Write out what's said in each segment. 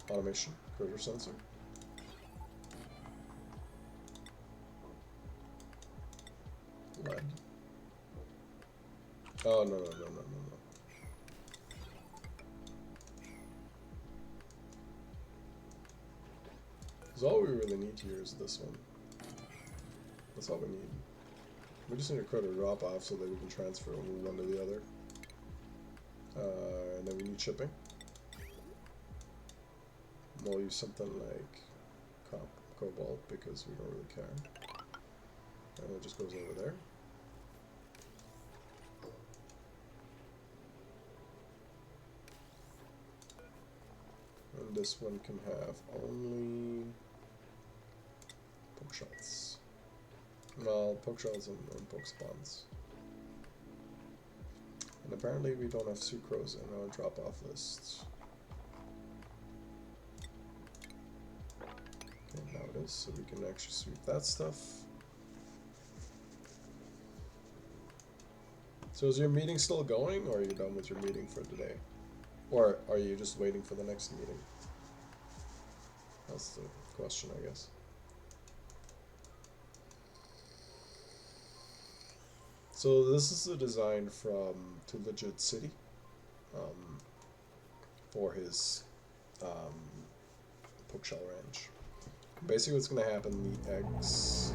automation, critter sensor. Lead. Oh, no, no, no, no, no, no. Because all we really need here is this one. That's all we need. We just need a critter drop off so that we can transfer from one to the other. And then we need shipping. We'll use something like cobalt because we don't really care. And it just goes over there. And this one can have only poke shells. Well, poke shells and poke spawns. And apparently we don't have sucrose in our drop-off list. Okay, now it is, so we can actually sweep that stuff. So is your meeting still going, or are you done with your meeting for today? Or are you just waiting for the next meeting? That's the question, I guess. So this is a design from Too Legit City for his Pokeshell Ranch. Basically what's going to happen, the eggs...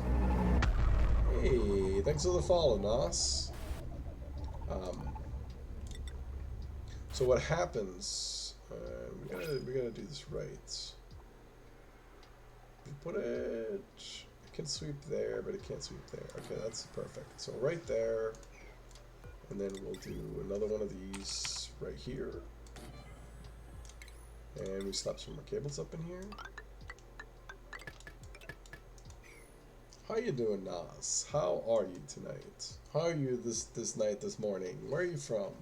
Hey, thanks for the follow, Nos. So what happens, we gotta do this right. We put it can sweep there, but it can't sweep there. Okay, that's perfect. So right there, and then we'll do another one of these right here. And we slap some more cables up in here. How you doing, Nas? How are you tonight? How are you this morning? Where are you from?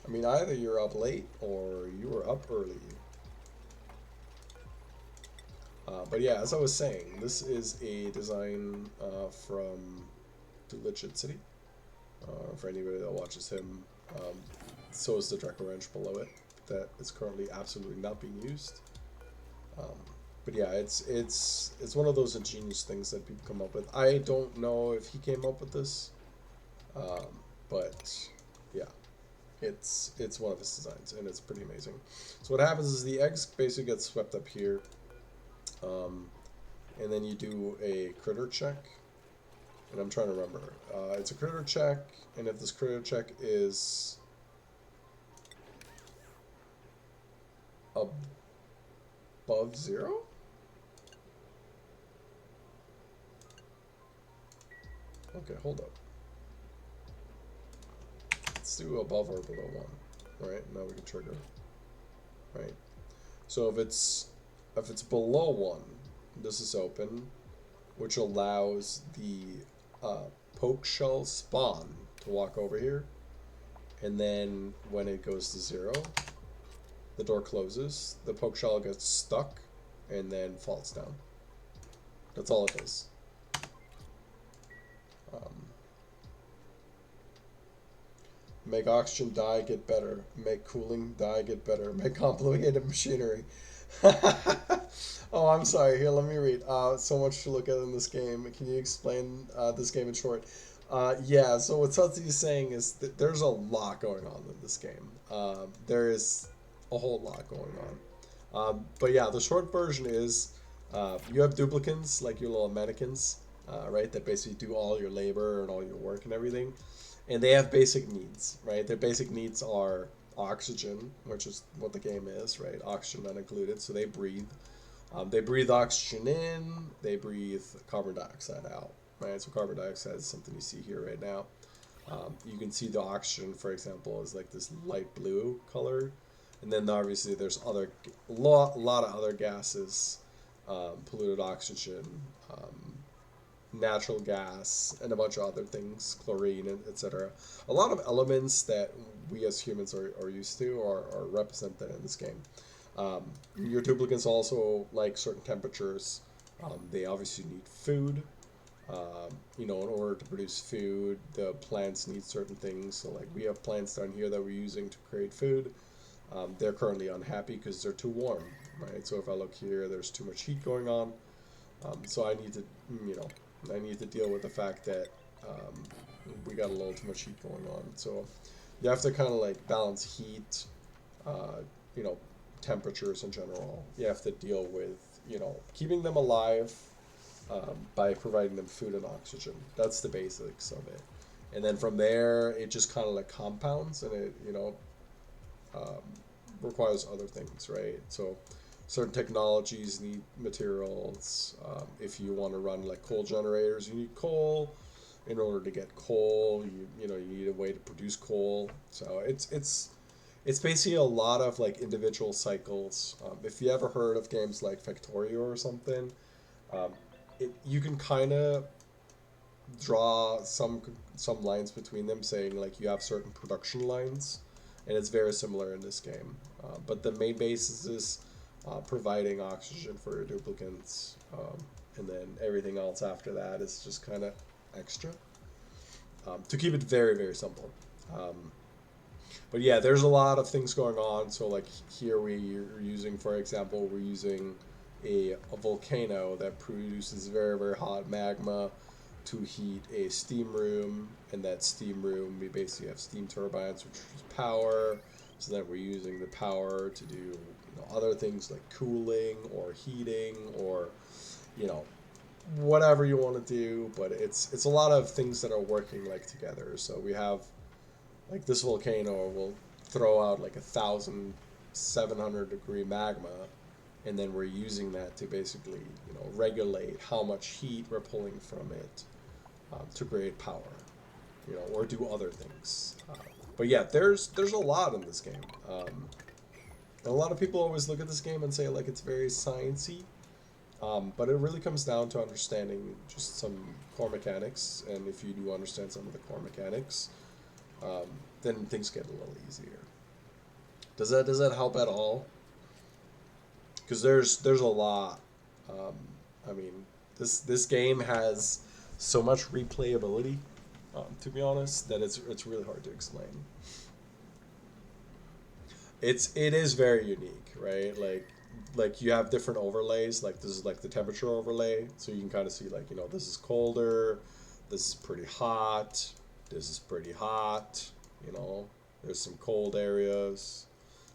I mean, either you're up late or you were up early. But yeah, as I was saying, this is a design from Too Legit City. For anybody that watches him, so is the Draco Ranch below it. That is currently absolutely not being used. But yeah, it's one of those ingenious things that people come up with. I don't know if he came up with this, but yeah, it's one of his designs, and it's pretty amazing. So what happens is the eggs basically get swept up here, and then you do a critter check. And I'm trying to remember. It's a critter check, and if this critter check is above 0? Okay, hold up. Let's do above or below 1. Alright, now we can trigger. Right. So if it's below 1, this is open, which allows the poke shell spawn to walk over here, and then when it goes to 0, the door closes, the poke shell gets stuck, and then falls down. That's all it is. Make oxygen dye get better. Make cooling dye get better. Make complicated machinery. Oh, I'm sorry. Here, let me read. So much to look at in this game. Can you explain this game in short? Yeah, so what Tutsi is saying is that there's a lot going on in this game. There is a whole lot going on. But yeah, the short version is you have duplicants, like your little mannequins, right, that basically do all your labor and all your work and everything. And they have basic needs, right? Their basic needs are oxygen, which is what the game is, right? Oxygen not included, so they breathe. They breathe oxygen in, they breathe carbon dioxide out, right? So carbon dioxide is something you see here right now. You can see the oxygen, for example, is like this light blue color. And then obviously there's a lot of other gases, polluted oxygen, natural gas, and a bunch of other things, chlorine, etc. A lot of elements that we as humans are used to are represented in this game. Your duplicants also like certain temperatures. They obviously need food. In order to produce food, the plants need certain things. So like we have plants down here that we're using to create food. they're currently unhappy because they're too warm, right? So if I look here, there's too much heat going on. So I need to, you know, I need to deal with the fact that um, we got a little too much heat going on. So you have to kind of like balance heat, uh, you know, temperatures in general. You have to deal with, you know, keeping them alive by providing them food and oxygen. That's the basics of it. And then from there, it just kind of like compounds, and it, you know, um, requires other things, right? So certain technologies need materials. If you want to run like coal generators, you need coal. In order to get coal, you know, you need a way to produce coal. So it's basically a lot of like individual cycles. If you ever heard of games like Factorio or something, um, you can kind of draw some lines between them, saying like you have certain production lines, and it's very similar in this game. But the main basis is providing oxygen for your duplicants, and then everything else after that is just kind of extra, to keep it very very simple. Um, but yeah, there's a lot of things going on. So like here we're using, for example, we're using a volcano that produces very very hot magma to heat a steam room. In that steam room, we basically have steam turbines, which is power. So that we're using the power to do, you know, other things like cooling or heating, or, you know, whatever you want to do. But it's a lot of things that are working like together. So we have like this volcano will throw out like 1,700-degree magma, and then we're using that to basically, you know, regulate how much heat we're pulling from it, to create power, you know, or do other things. But yeah, there's a lot in this game. And a lot of people always look at this game and say like it's very sciencey, but it really comes down to understanding just some core mechanics. And if you do understand some of the core mechanics, um, then things get a little easier. Does that help at all? Because there's a lot. Um, I mean, this game has so much replayability, to be honest, that it's really hard to explain. It is very unique, right? Like you have different overlays. Like this is like the temperature overlay, so you can kind of see like, you know, this is colder, this is pretty hot, this is pretty hot. You know, there's some cold areas,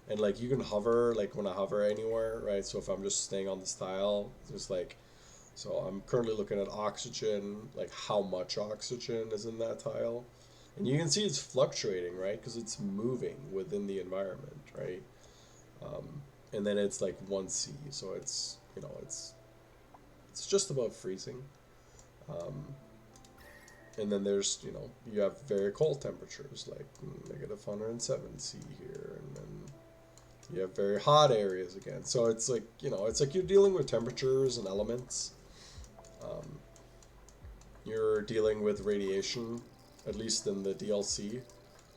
and like you can hover, like when I hover anywhere, right? So if I'm just staying on this tile, just like, so I'm currently looking at oxygen, like how much oxygen is in that tile. And you can see it's fluctuating, right? Because it's moving within the environment, right? Um, and then it's like 1C, so it's, you know, it's just above freezing. Um, and then there's, you know, you have very cold temperatures, like negative 107 C here, and then you have very hot areas again. So it's like, you know, it's like you're dealing with temperatures and elements. Um, you're dealing with radiation, at least in the DLC.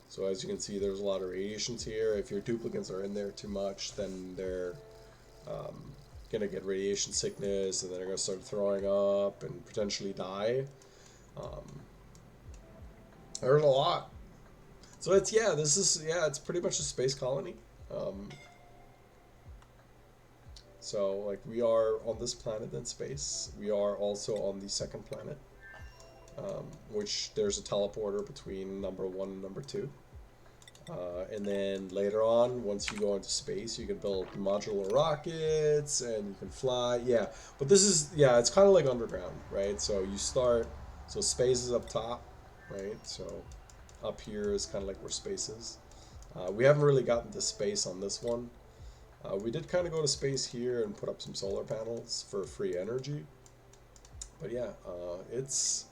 So as you can see, there's a lot of radiations here. If your duplicants are in there too much, then they're um, gonna get radiation sickness, and then they're gonna start throwing up and potentially die. Um, there's a lot. So it's, yeah, this is, yeah, it's pretty much a space colony. Um, so like we are on this planet in space. We are also on the second planet, which there's a teleporter between number one and number two. And then later on, once you go into space, you can build modular rockets and you can fly. Yeah, but this is, yeah, it's kind of like underground, right? So you start, so space is up top, right? So up here is kind of like where space is. We haven't really gotten to space on this one. We did kind of go to space here and put up some solar panels for free energy. But yeah, it's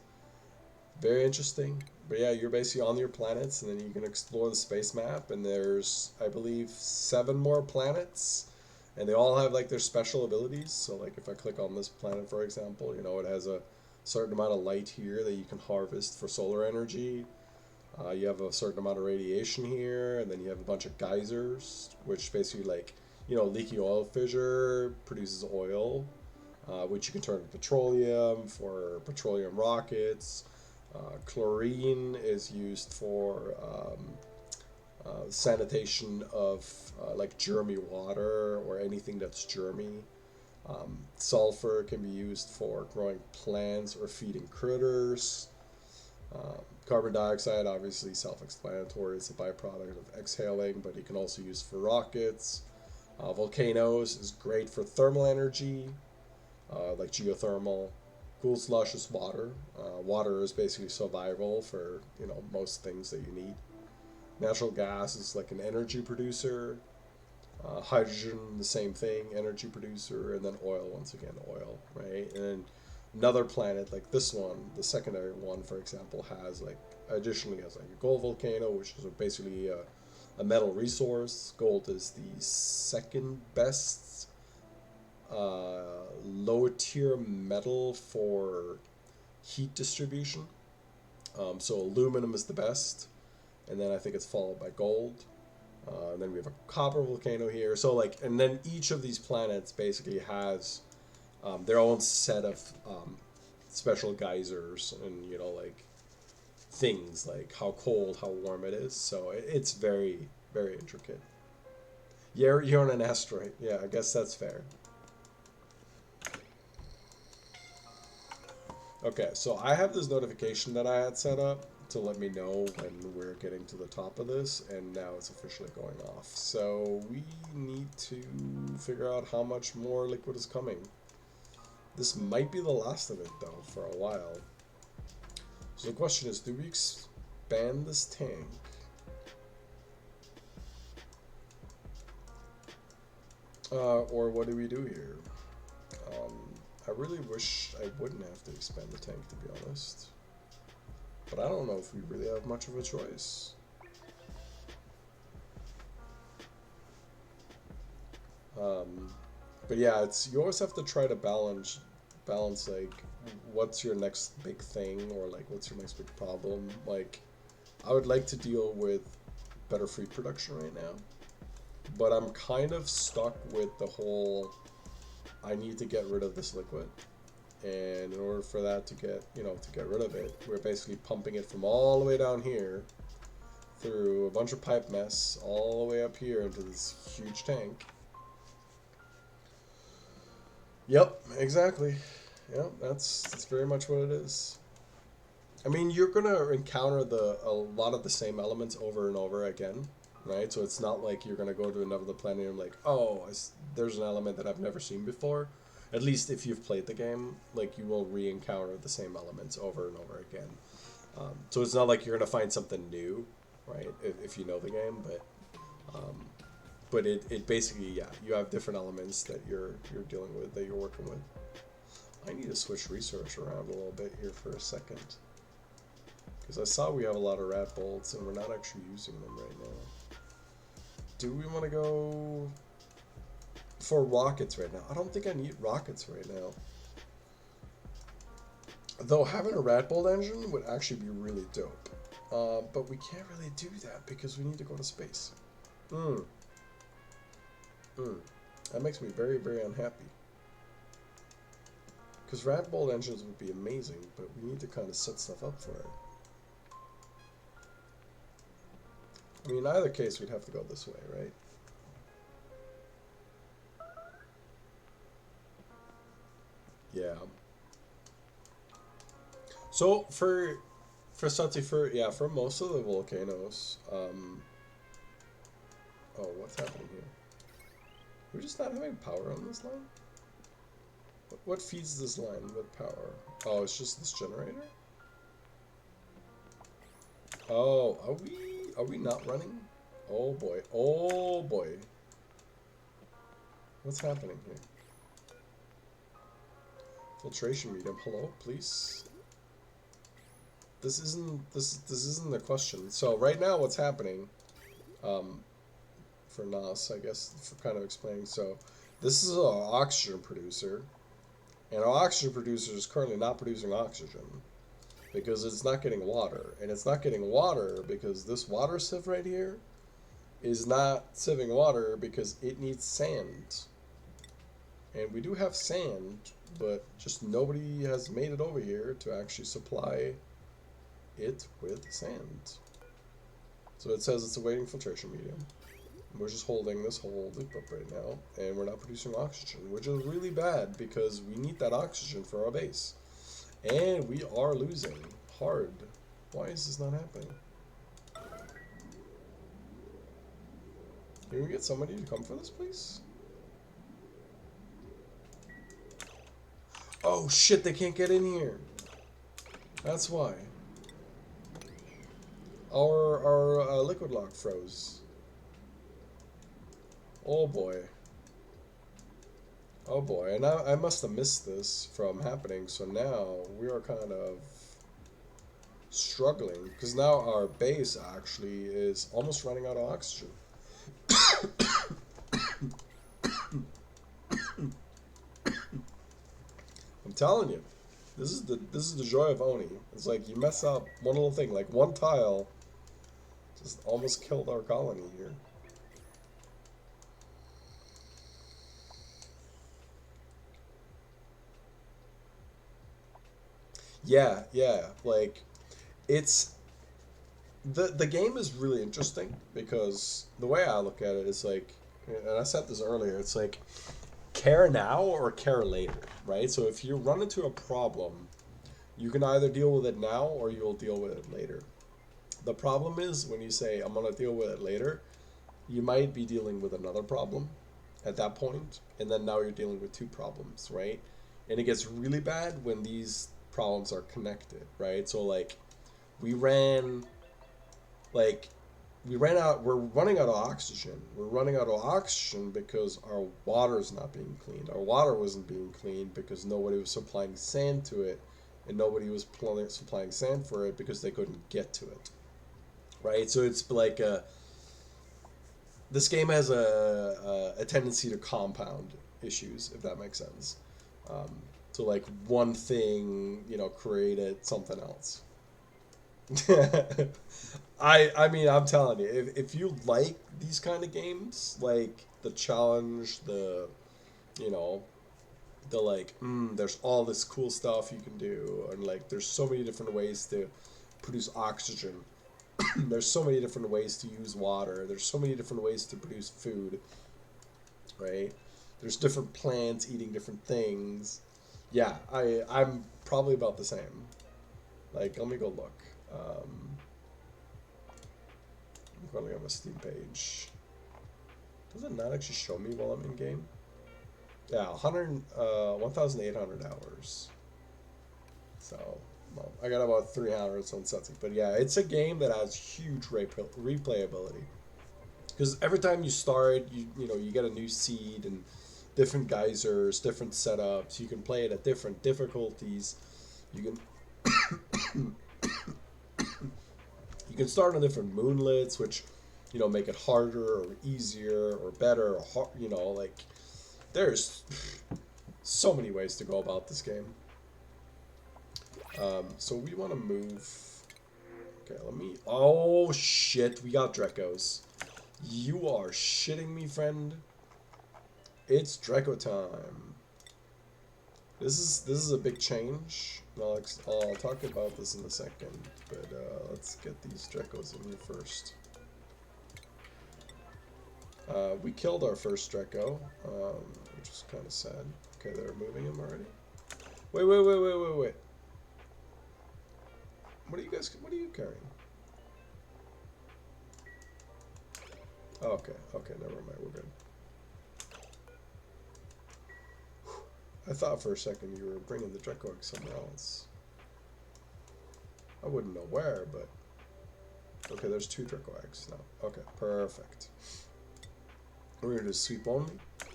very interesting. But yeah, you're basically on your planets, and then you can explore the space map. And there's, I believe, 7 more planets, and they all have like their special abilities. So like if I click on this planet, for example, you know, it has a certain amount of light here that you can harvest for solar energy. You have a certain amount of radiation here, and then you have a bunch of geysers, which basically like, you know, leaky oil fissure produces oil, which you can turn to petroleum for petroleum rockets. Chlorine is used for sanitation of like germy water or anything that's germy. Sulfur can be used for growing plants or feeding critters. Carbon dioxide, obviously self-explanatory, it's a byproduct of exhaling, but you can also use for rockets. Volcanoes is great for thermal energy, like geothermal. Cools luscious water. Water is basically survival for most things that you need. Natural gas is like an energy producer. Hydrogen, the same thing, energy producer, and then oil, once again, oil, right? And then another planet like this one, the secondary one, for example, has like additionally has like a gold volcano, which is basically a metal resource. Gold is the second best lower tier metal for heat distribution. So aluminum is the best, and then I think it's followed by gold. And then we have a copper volcano here. So like, and then each of these planets basically has their own set of special geysers and like things like how cold, how warm it is. So it's very, very intricate. You're on an asteroid. Yeah, I guess that's fair. Okay, so I have this notification that I had set up to let me know when we're getting to the top of this, and now it's officially going off. So we need to figure out how much more liquid is coming. This might be the last of it, though, for a while. So the question is, do we expand this tank? Or what do we do here? I really wish I wouldn't have to expand the tank, to be honest. But I don't know if we really have much of a choice. But yeah, you always have to try to balance like what's your next big thing, or like what's your next big problem. Like I would like to deal with better food production right now, but I'm kind of stuck with the whole I need to get rid of this liquid. And in order for that to get rid of it, we're basically pumping it from all the way down here through a bunch of pipe mess all the way up here into this huge tank. Yep, exactly. Yep, that's very much what it is. I mean, you're gonna encounter a lot of the same elements over and over again, right? So it's not like you're gonna go to another planet and like, oh, there's an element that I've never seen before. At least if you've played the game, like you will re-encounter the same elements over and over again. So it's not like you're gonna find something new, right? If you know the game, but it basically, yeah, you have different elements that you're dealing with, that you're working with. I need to switch research around a little bit here for a second, because I saw we have a lot of rat bolts and we're not actually using them right now. Do we want to go for rockets right now? I don't think I need rockets right now. Though having a rat bolt engine would actually be really dope. But we can't really do that because we need to go to space. That makes me very, very unhappy. Because rat bolt engines would be amazing, but we need to kind of set stuff up for it. I mean, in either case, we'd have to go this way, right? Yeah. So for most of the volcanoes, oh, what's happening here? We're just not having power on this line? What feeds this line with power? Oh, it's just this generator? Oh, are we not running? Oh boy. Oh boy. What's happening here? Filtration medium. Hello, please. This isn't the question. So right now what's happening, for Nas, I guess, for kind of explaining. So this is our oxygen producer, and our oxygen producer is currently not producing oxygen because it's not getting water, and it's not getting water because this water sieve right here is not sieving water because it needs sand. And we do have sand, but just nobody has made it over here to actually supply it with sand. So it says it's awaiting filtration medium. We're just holding this whole loop up right now, and we're not producing oxygen, which is really bad because we need that oxygen for our base. And we are losing hard. Why is this not happening? Can we get somebody to come for this, please? Oh shit, they can't get in here. That's why. Our liquid lock froze. Oh boy. Oh boy, and I must have missed this from happening, so now we are kind of struggling, because now our base actually is almost running out of oxygen. I'm telling you, this is the joy of Oni. It's like you mess up one little thing, like one tile just almost killed our colony here. Yeah, yeah, like it's the game is really interesting because the way I look at it is like, and I said this earlier, it's like care now or care later, right? So if you run into a problem, you can either deal with it now or you'll deal with it later. The problem is when you say I'm gonna deal with it later, you might be dealing with another problem at that point, and then now you're dealing with two problems, right? And it gets really bad when these problems are connected, right? So like we ran like we're running out of oxygen. We're running out of oxygen because our water is not being cleaned. Our water wasn't being cleaned because nobody was supplying sand to it, and nobody was supplying sand for it because they couldn't get to it, right? So it's like this game has a tendency to compound issues, if that makes sense. Um, so like one thing, created something else. I mean, I'm telling you, if you like these kind of games, like the challenge, you know the like, there's all this cool stuff you can do, and like there's so many different ways to produce oxygen. There's so many different ways to use water. There's so many different ways to produce food, right? There's different plants eating different things. Yeah, I'm probably about the same. Like, let me go look. I'm going on my Steam page. Does it not actually show me while I'm in game? Yeah, 1,800 hours. So, well, I got about 300 on Setsi. But yeah, it's a game that has huge replayability. Because every time you start, you get a new seed and different geysers, different setups. You can play it at different difficulties. You can you can start on different moonlets, which make it harder or easier or better. Or like there's so many ways to go about this game. So we want to move. Okay, let me. Oh shit, we got Drekos. You are shitting me, friend. It's Dreco time. This is a big change. I'll talk about this in a second, but let's get these Drekos in here first. We killed our first Dreco, which is kind of sad. Okay, they're moving him already. Wait. What are you carrying? Oh, okay, never mind, we're good. I thought for a second you were bringing the Dreco egg somewhere else. I wouldn't know where, but... Okay, there's 2 Dreco eggs now. Okay, perfect. We're going to do sweep only.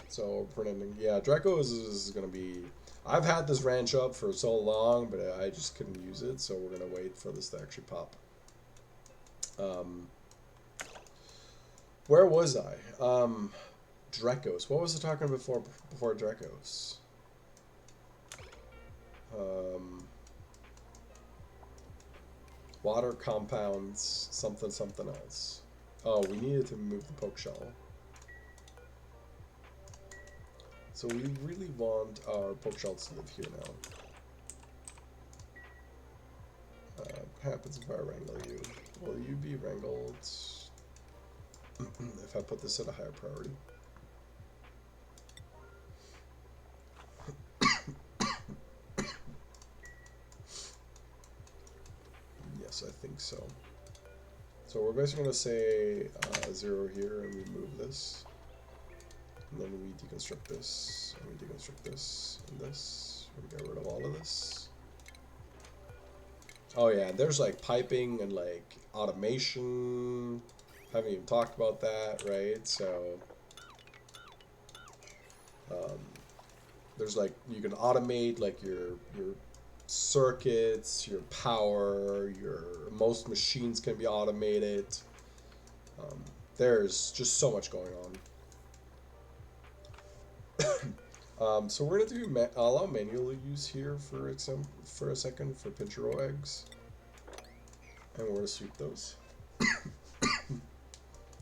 So, pretending... Yeah, Dreco is going to be... I've had this ranch up for so long, but I just couldn't use it, so we're going to wait for this to actually pop. Where was I? Drekos. What was I talking before Drekos? Water compounds, something else. Oh, we needed to move the poke shell. So we really want our poke shells to live here now. What happens if I wrangle you? Will you be wrangled if I put this at a higher priority? Yes, I think so. So we're basically going to say 0 here, and we move this. And then we deconstruct this, and we deconstruct this, and this. We get rid of all of this. Oh yeah, there's like piping and like automation. Haven't even talked about that, right? So there's like, you can automate like your circuits, your power, most machines can be automated. There's just so much going on. So we're gonna do allow manual use here for a second for pinch row eggs, and we're gonna sweep those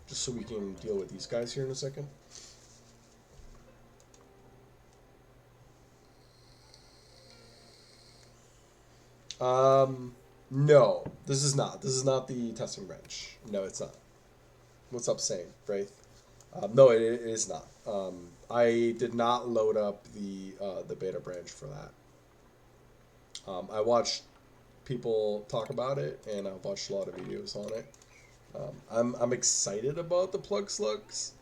just so we can deal with these guys here in a second. No, this is not the testing bench. No, it's not. What's up, Saint, Wraith? No, it is not. I did not load up the beta branch for that. I watched people talk about it, and I've watched a lot of videos on it. I'm excited about the plug slugs,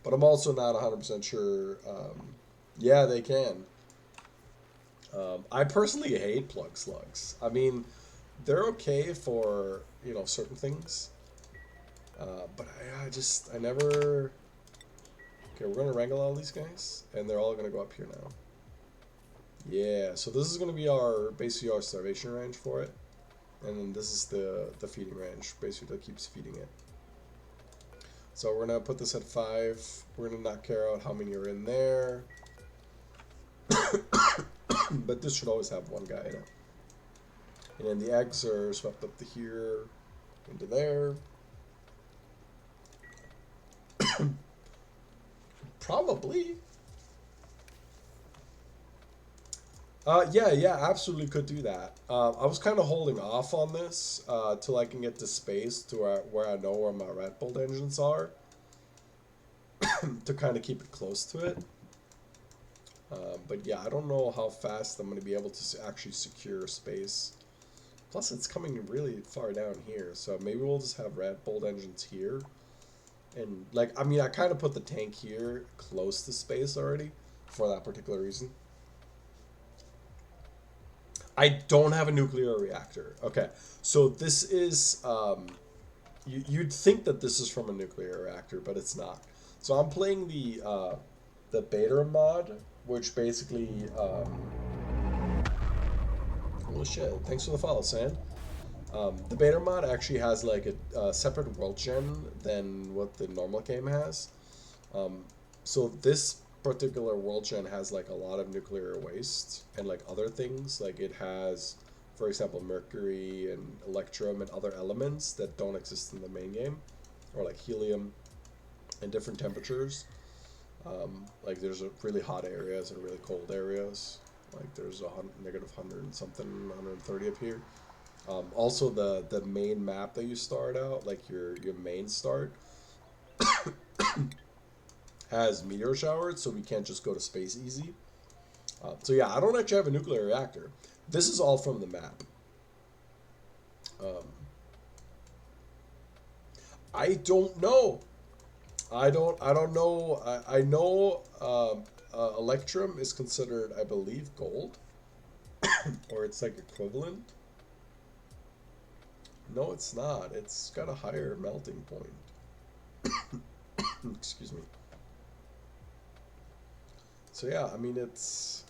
but I'm also not 100% sure. Yeah, they can. I personally hate plug slugs. I mean, they're okay for, you know, certain things. But I never... Okay, we're going to wrangle all these guys, and they're all going to go up here now. Yeah, so this is going to be basically our starvation range for it. And then this is the feeding range, basically that keeps feeding it. So we're going to put this at 5. We're going to not care out how many are in there. But this should always have one guy in it. And then the eggs are swept up to here, into there. Probably. Yeah, absolutely could do that. I was kind of holding off on this till I can get to space to where I know where my Red Bull engines are, to kind of keep it close to it. But yeah, I don't know how fast I'm going to be able to actually secure space. Plus, it's coming really far down here, so maybe we'll just have Red Bull engines here. And, like, I mean, I kind of put the tank here close to space already for that particular reason. I don't have a nuclear reactor. Okay, so this is, you'd think that this is from a nuclear reactor, but it's not. So I'm playing the Baator mod, which basically, holy shit, thanks for the follow, Sam. The Baator mod actually has like a separate world gen than what the normal game has. So this particular world gen has like a lot of nuclear waste and like other things. Like it has, for example, mercury and electrum and other elements that don't exist in the main game, or like helium and different temperatures. Like there's really hot areas and really cold areas. Like there's a negative 100 and something, 130 up here. Also, the main map that you start out, like your main start, has meteor showers, so we can't just go to space easy. So yeah, I don't actually have a nuclear reactor. This is all from the map. I don't know. I don't know. I know electrum is considered, I believe, gold, or it's like equivalent. No, it's not. It's got a higher melting point. Excuse me. So yeah, I mean it's...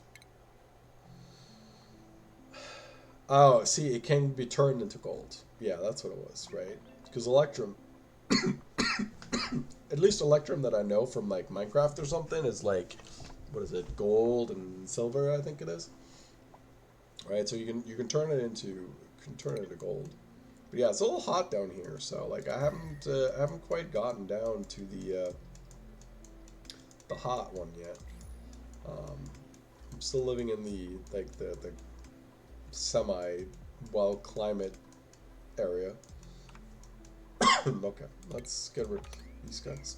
Oh, see, it can be turned into gold. Yeah, that's what it was, right? Because electrum... At least electrum that I know from like Minecraft or something is like, what is it, gold and silver, I think it is. Right, so you can turn it into gold. But yeah, it's a little hot down here, so like I haven't quite gotten down to the hot one yet. I'm still living in the semi well climate area. Okay, let's get rid of these guys.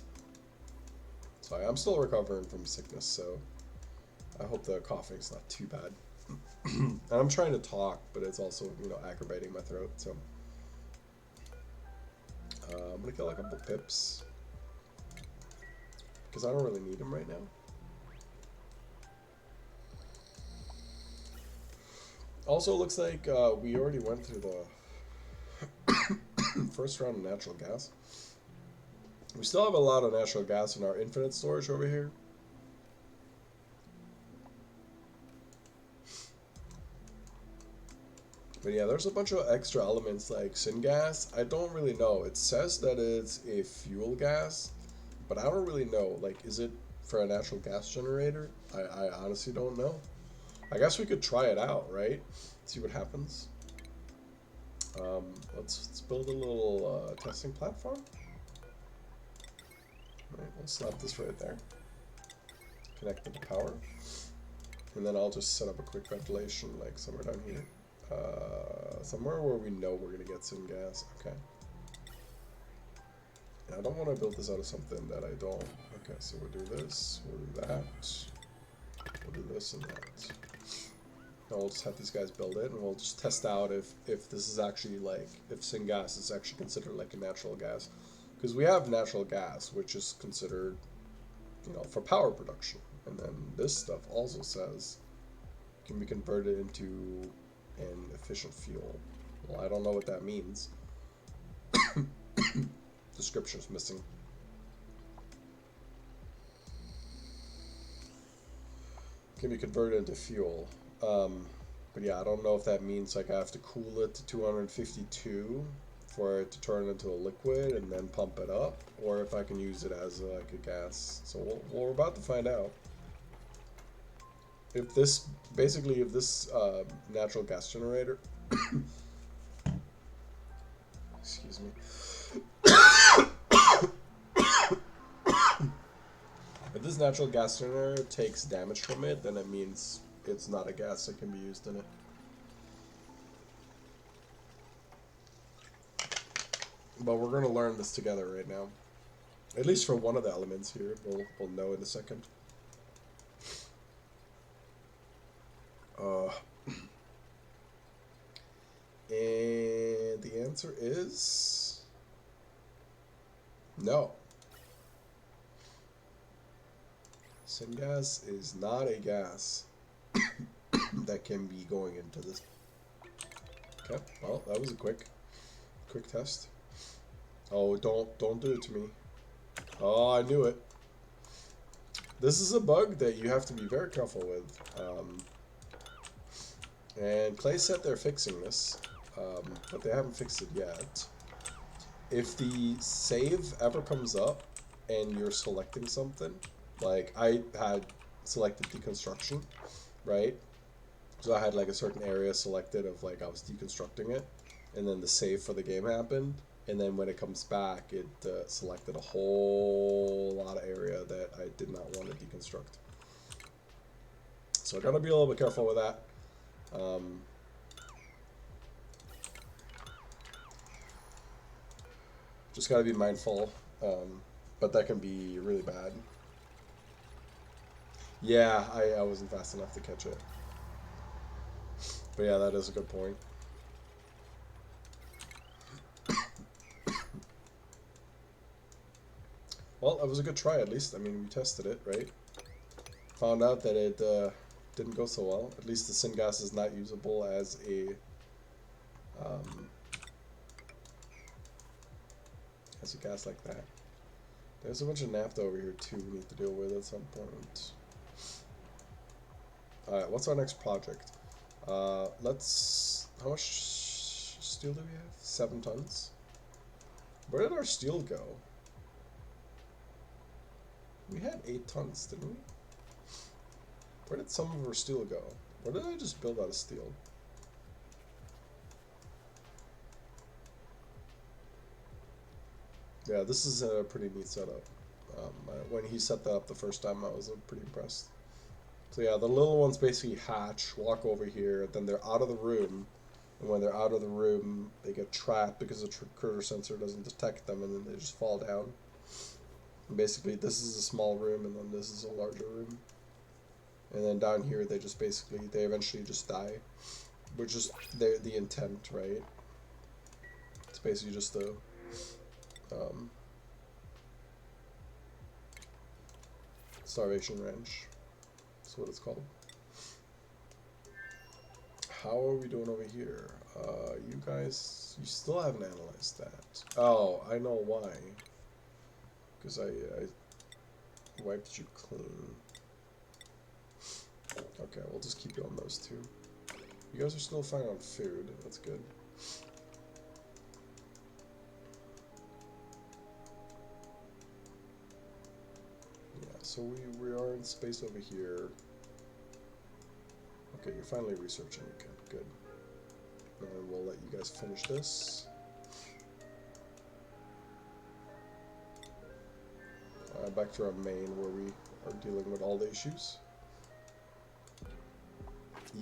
Sorry, I'm still recovering from sickness, so I hope the coughing's not too bad. And I'm trying to talk, but it's also, you know, aggravating my throat, so. I'm gonna kill a couple pips. Because I don't really need them right now. Also, it looks like we already went through the first round of natural gas. We still have a lot of natural gas in our infinite storage over here. But yeah, there's a bunch of extra elements like syngas. I don't really know. It says that it's a fuel gas, but I don't really know. Like, is it for a natural gas generator? I honestly don't know. I guess we could try it out, right? See what happens. Let's build a little testing platform. All right, we'll slap this right there. Connect to the power. And then I'll just set up a quick ventilation like somewhere down here. Somewhere where we know we're going to get some gas. Okay. I don't want to build this out of something that I don't. Okay, so we'll do this, we'll do that, we'll do this and that. Now we'll just have these guys build it, and we'll just test out if this is actually like, if syngas is actually considered like a natural gas. Because we have natural gas, which is considered, you know, for power production. And then this stuff also says can be converted into an efficient fuel. Well, I don't know what that means. Description's missing. Can be converted into fuel. But yeah, I don't know if that means like I have to cool it to 252 for it to turn into a liquid and then pump it up, or if I can use it as like a gas. So we're about to find out. If this, basically, if this natural gas generator, excuse me, if this natural gas generator takes damage from it, then it means it's not a gas that can be used in it. But we're going to learn this together right now. At least for one of the elements here. We'll know in a second. And the answer is no. Syngas is not a gas that can be going into this. Okay, well, that was a quick test. Oh, don't do it to me. Oh, I knew it. This is a bug that you have to be very careful with. And Clay said they're fixing this, but they haven't fixed it yet. If the save ever comes up and you're selecting something, like I had selected deconstruction, right? So I had like a certain area selected of like I was deconstructing it, and then the save for the game happened, and then when it comes back, it selected a whole lot of area that I did not want to deconstruct. So I gotta be a little bit careful with that. Just gotta be mindful, but that can be really bad. Yeah, I wasn't fast enough to catch it. But yeah, that is a good point. Well, it was a good try at least. I mean, we tested it, right? Found out that it didn't go so well. At least the syngas is not usable as a gas like that. There's a bunch of naphtha over here too we need to deal with at some point. Alright, what's our next project? How much steel do we have? 7 tons. Where did our steel go? We had 8 tons, didn't we? Where did some of our steel go? What did I just build out of steel? Yeah, this is a pretty neat setup. When he set that up the first time, I was pretty impressed. So yeah, the little ones basically hatch, walk over here, then they're out of the room, And when they're out of the room, they get trapped because the critter sensor doesn't detect them, and then they just fall down. And basically, this is a small room, and then this is a larger room. And then down here, they eventually just die. Which is the intent, right? It's basically just the starvation ranch. That's what it's called. How are we doing over here? You guys, you still haven't analyzed that. Oh, I know why. Because I wiped you clean. Okay, we'll just keep you on those two. You guys are still fine on food. That's good. Yeah, so we are in space over here. Okay, you're finally researching again. Good. And then we'll let you guys finish this. Back to our main where we are dealing with all the issues.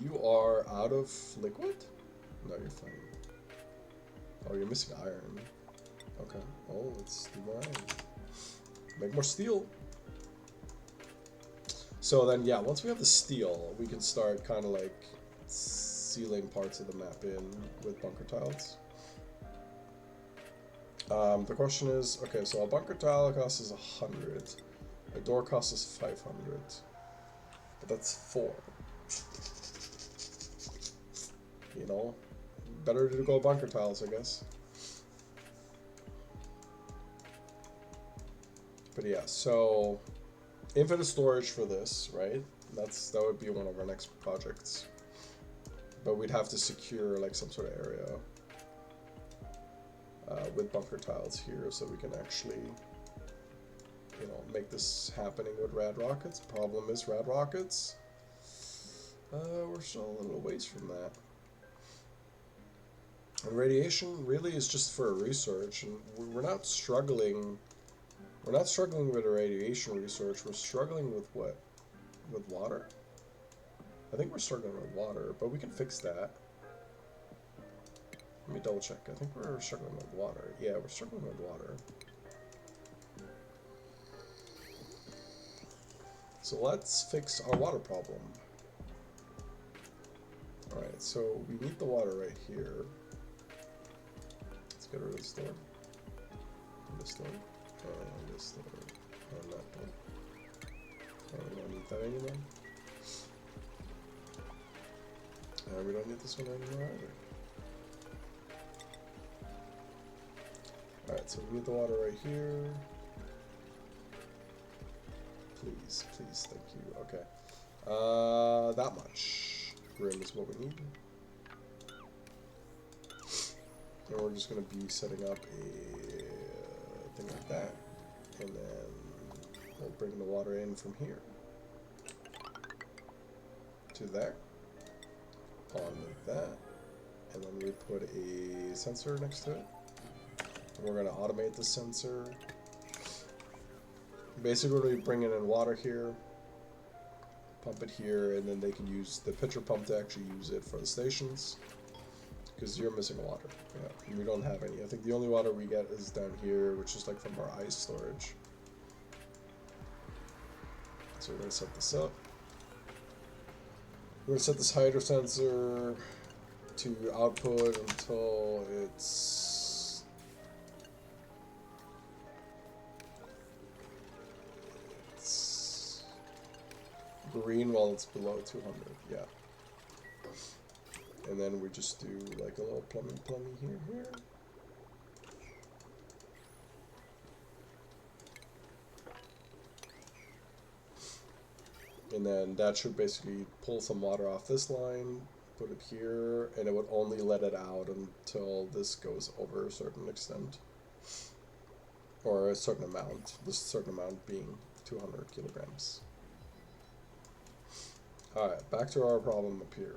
You are out of liquid? No, you're fine. Oh, you're missing iron. Okay. Oh, let's do more iron. Make more steel. So then, yeah, once we have the steel, we can start kind of like sealing parts of the map in with bunker tiles. The question is, okay, so a bunker tile cost is 100. A door cost is 500. But that's 4. You know? Better to go bunker tiles, I guess. But yeah, so infinite storage for this, right? That would be one of our next projects. But we'd have to secure like some sort of area with bunker tiles here, so we can actually, you know, make this happening with rad rockets. Problem is, rad rockets, we're still a little ways from that. And radiation really is just for research, and we're not struggling. We're not struggling with a radiation research. We're struggling with what? With water? I think we're struggling with water, but we can fix that. Let me double check. I think we're struggling with water. Yeah, we're struggling with water. So let's fix our water problem. Alright, so we need the water right here. Let's get rid of this door. And this door. And this door. And that door. And we don't need that anymore. And we don't need this one anymore either. Alright, so we need the water right here. Please, please, thank you. Okay. That much room is what we need. And we're just going to be setting up a thing like that. And then we'll bring the water in from here to there. On like that. And then we put a sensor next to it. And we're going to automate the sensor. Basically, we're bringing in water here, pump it here, and then they can use the pitcher pump to actually use it for the stations. Because you're missing water. Yeah, and we don't have any. I think the only water we get is down here, which is like from our ice storage. So we're going to set this up. We're going to set this hydro sensor to output until it's green while it's below 200, yeah. And then we just do like a little plumbing here. And then that should basically pull some water off this line, put it here, and it would only let it out until this goes over a certain extent. Or a certain amount, this certain amount being 200 kilograms. Alright, back to our problem up here.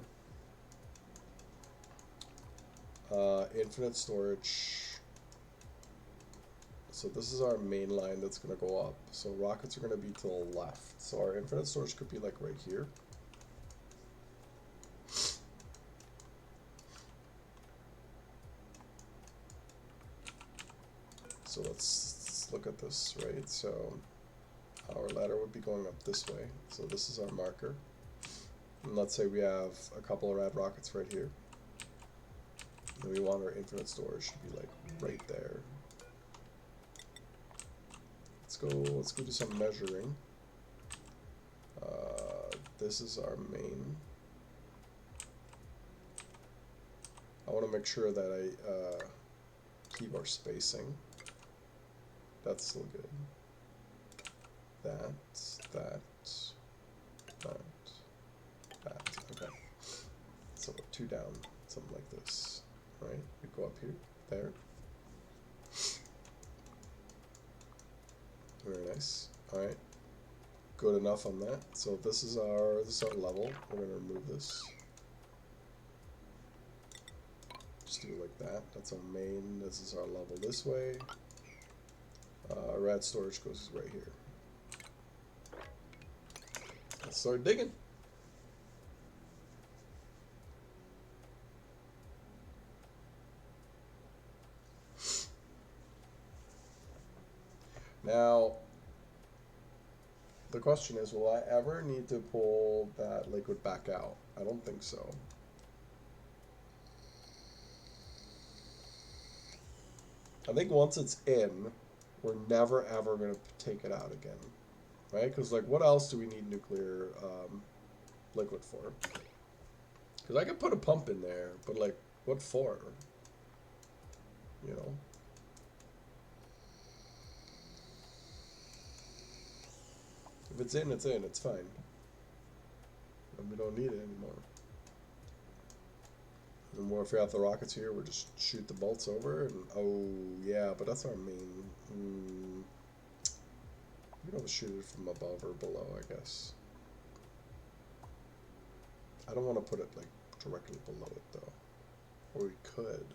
Infinite storage. So this is our main line that's going to go up. So rockets are going to be to the left. So our infinite storage could be like right here. So let's look at this, right? So our ladder would be going up this way. So this is our marker. And let's say we have a couple of rad rockets right here. And we want our infinite storage to be like right there. Let's go do some measuring. This is our main. I want to make sure that I keep our spacing. That's still good. That. Okay. So 2 down, something like this. Right? We go up here, there. Very nice. All right. Good enough on that. So this is our level. We're gonna remove this. Just do it like that. That's our main. This is our level this way. Rad storage goes right here. Let's start digging. Now, the question is, will I ever need to pull that liquid back out? I don't think so. I think once it's in, we're never ever going to take it out again, right? Because like, what else do we need nuclear liquid for? Because I could put a pump in there, but like, what for? You know? If it's in, it's in. It's fine. And we don't need it anymore. And more if we have the rockets here, we'll just shoot the bolts over. And oh yeah, but that's our main. We don't shoot it from above or below, I guess. I don't want to put it like directly below it though. Or we could.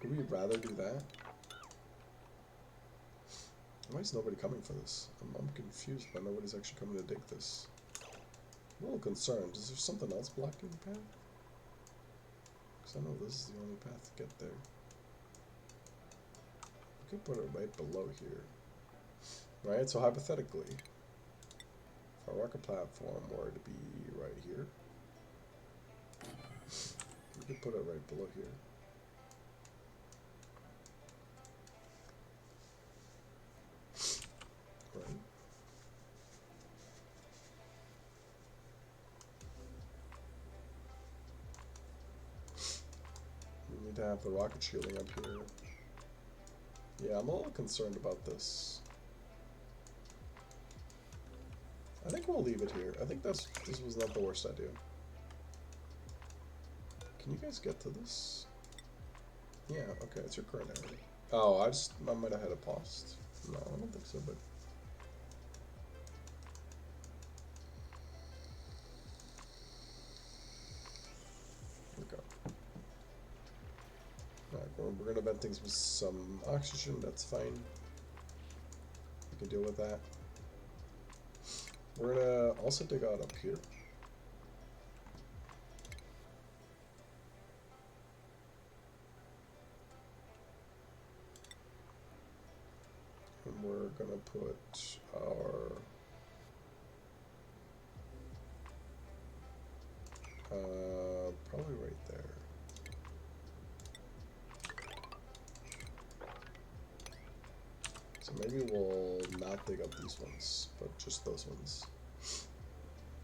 Would we rather do that? Why is nobody coming for this? I'm confused why nobody's actually coming to dig this. I'm a little concerned. Is there something else blocking the path? Because I know this is the only path to get there. We could put it right below here. Right? So hypothetically, if our rocket platform were to be right here, we could put it right below here. Right. We need to have the rocket shielding up here. Yeah, I'm a little concerned about this. I think we'll leave it here. I think this was not the worst idea. Can you guys get to this? Yeah, okay, it's your current area. Oh, I might have had it paused. No, I don't think so, but we're going to vent things with some oxygen, that's fine. We can deal with that. We're going to also dig out up here. And we're going to put our probably right there. So maybe we'll not dig up these ones, but just those ones.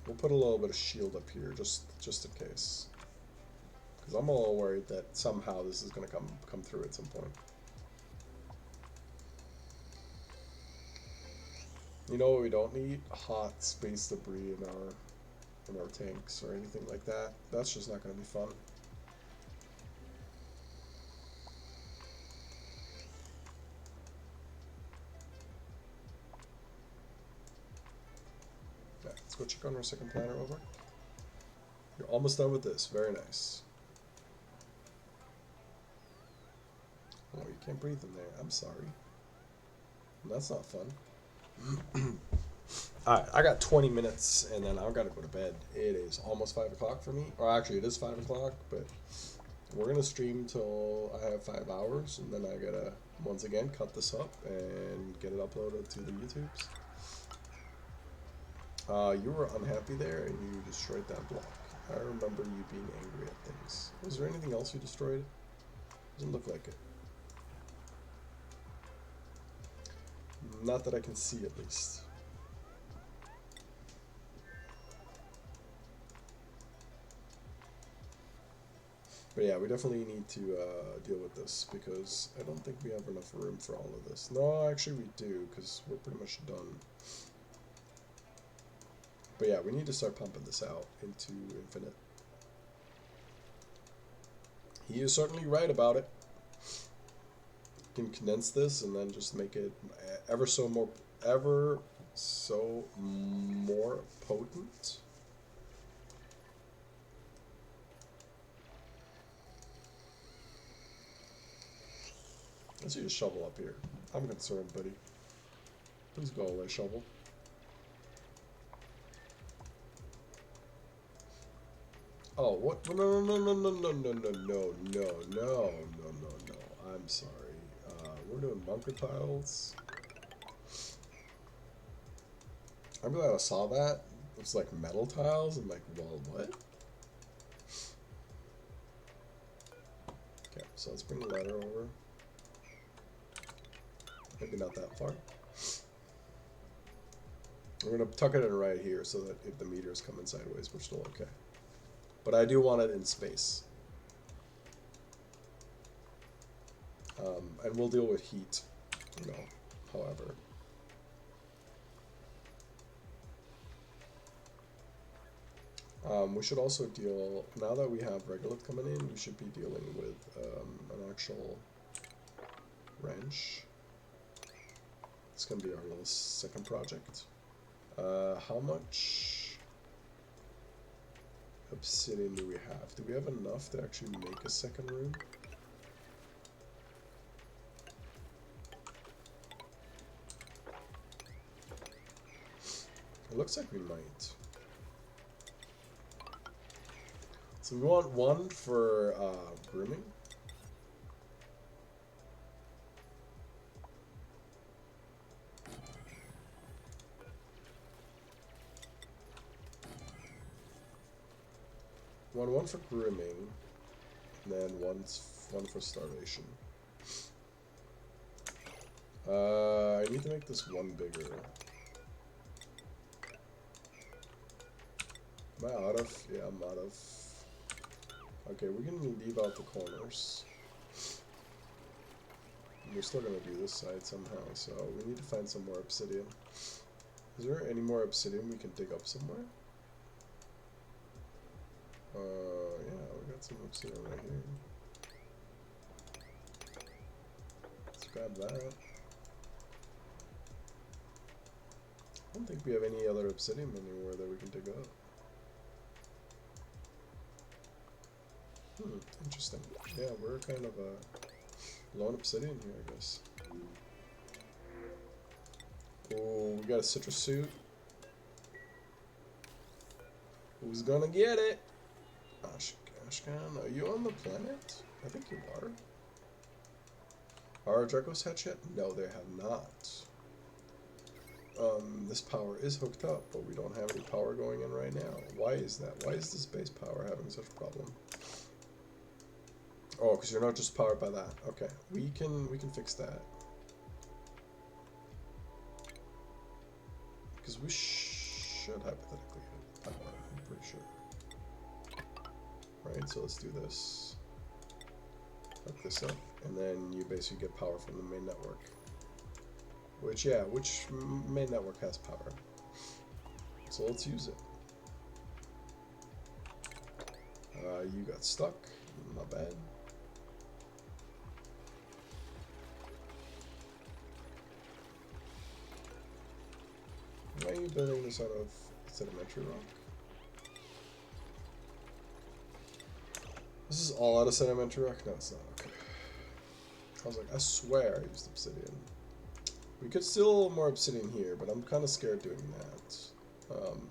We'll put a little bit of shield up here, just in case. Because I'm a little worried that somehow this is going to come through at some point. You know what we don't need? Hot space debris in our tanks or anything like that. That's just not going to be fun. Yeah, let's go check on our second planner over. You're almost done with this. Very nice. Oh, you can't breathe in there. I'm sorry. That's not fun. Alright, I got 20 minutes and then I've got to go to bed. It is almost 5 o'clock for me. Or actually, it is 5 o'clock, but We're gonna stream till I have 5 hours, and then I gotta once again cut this up and get it uploaded to the YouTubes. You were unhappy there, and you destroyed that block. I remember you being angry at things. Was there anything else you destroyed? Doesn't look like it. Not that I can see, at least. But yeah, we definitely need to deal with this, because I don't think we have enough room for all of this. No, actually we do, because we're pretty much done. But yeah, we need to start pumping this out into infinite. He is certainly right about it. You can condense this and then just make it ever so more potent. Let's use a shovel up here. I'm concerned, buddy. Please go away, shovel. Oh, what? No, no, no, no, no, no, no, no, no, no, no, no, no. I'm sorry. We're doing bunker tiles. I'm glad I saw that. It's like metal tiles. I'm like, well, what? Okay, so let's bring the ladder over. Maybe not that far. We're gonna tuck it in right here so that if the meteors come in sideways, we're still okay. But I do want it in space. And we'll deal with heat, you know, however. We should also deal, now that we have regolith coming in, we should be dealing with an actual wrench. It's going to be our little second project. How much obsidian do we have? Do we have enough to actually make a second room? It looks like we might. So we want one for grooming. One for grooming, and then one for starvation. I need to make this one bigger. Am I out of? Yeah, I'm out of. Okay, we're gonna leave out the corners. We're still gonna do this side somehow, so we need to find some more obsidian. Is there any more obsidian we can dig up somewhere? Yeah, we got some obsidian right here. Let's grab that. I don't think we have any other obsidian anywhere that we can dig up. Interesting. Yeah, we're kind of low on obsidian here, I guess. Oh, we got a citrus suit. Who's gonna get it? Ashkan, are you on the planet? I think you are. Are our Dracos hatched yet? No, they have not. This power is hooked up, but we don't have any power going in right now. Why is that? Why is this base power having such a problem? Oh, because you're not just powered by that. Okay, we can fix that. Because we should hypothetically hit power, I'm pretty sure. Right, so let's do this. Hook this up, and then you basically get power from the main network. Which main network has power. So let's use it. You got stuck, not bad. Why are you building this out of sedimentary rock? This is all out of sedimentary rock? No, it's not. Okay. I was like, I swear I used obsidian. We could steal more obsidian here, but I'm kind of scared doing that.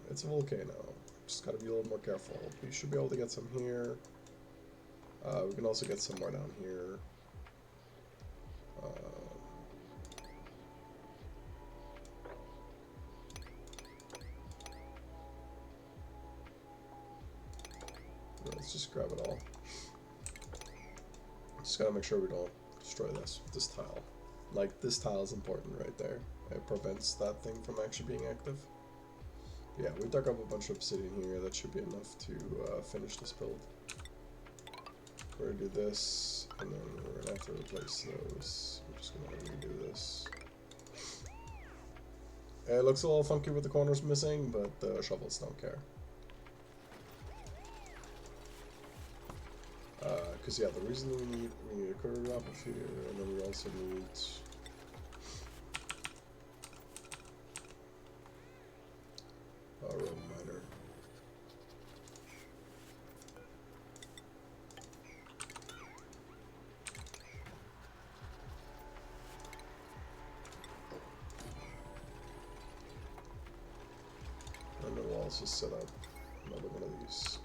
It's a volcano. Just gotta be a little more careful. We should be able to get some here. We can also get some more down here. Let's just grab it all. Just gotta make sure we don't destroy this tile. Like, this tile is important right there. It prevents that thing from actually being active. Yeah, we dug up a bunch of obsidian here. That should be enough to finish this build. We're gonna do this, and then we're gonna have to replace those. I'm just gonna redo this. It looks a little funky with the corners missing, but the shovels don't care. Because yeah, the reason we need a quarter drop of here, and then we also need a road miner. And then we'll also set up another one of these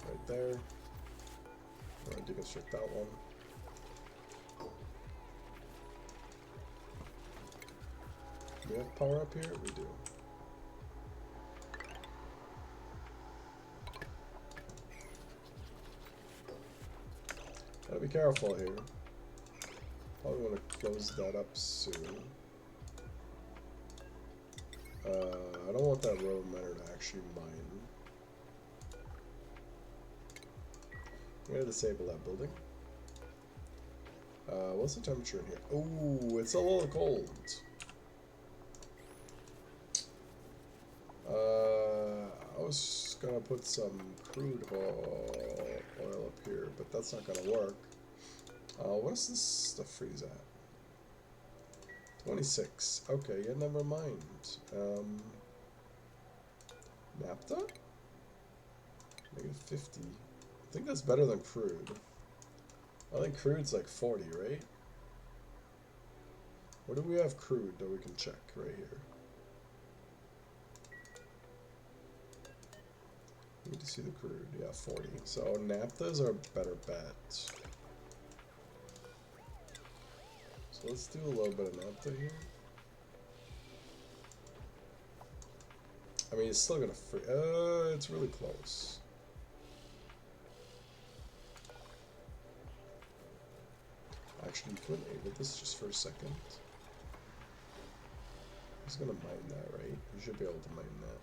right there. I'm going to deconstruct that one. Do we have power up here? We do. Gotta be careful here. Probably want to close that up soon. I don't want that road miner to actually mine. I'm gonna disable that building. What's the temperature in here? Oh, it's a little cold. I was gonna put some crude oil up here, but that's not gonna work. What does this stuff freeze at? 26. Okay, yeah, never mind. Naphtha? -50. I think that's better than crude. I think crude's like 40, right? Where do we have crude that we can check? Right here. Need to see the crude. Yeah, 40. So naphthas are a better bet. So let's do a little bit of naphtha here. I mean, it's still gonna free. It's really close. Actually, you can enable this just for a second. He's gonna mine that, right? You should be able to mine that.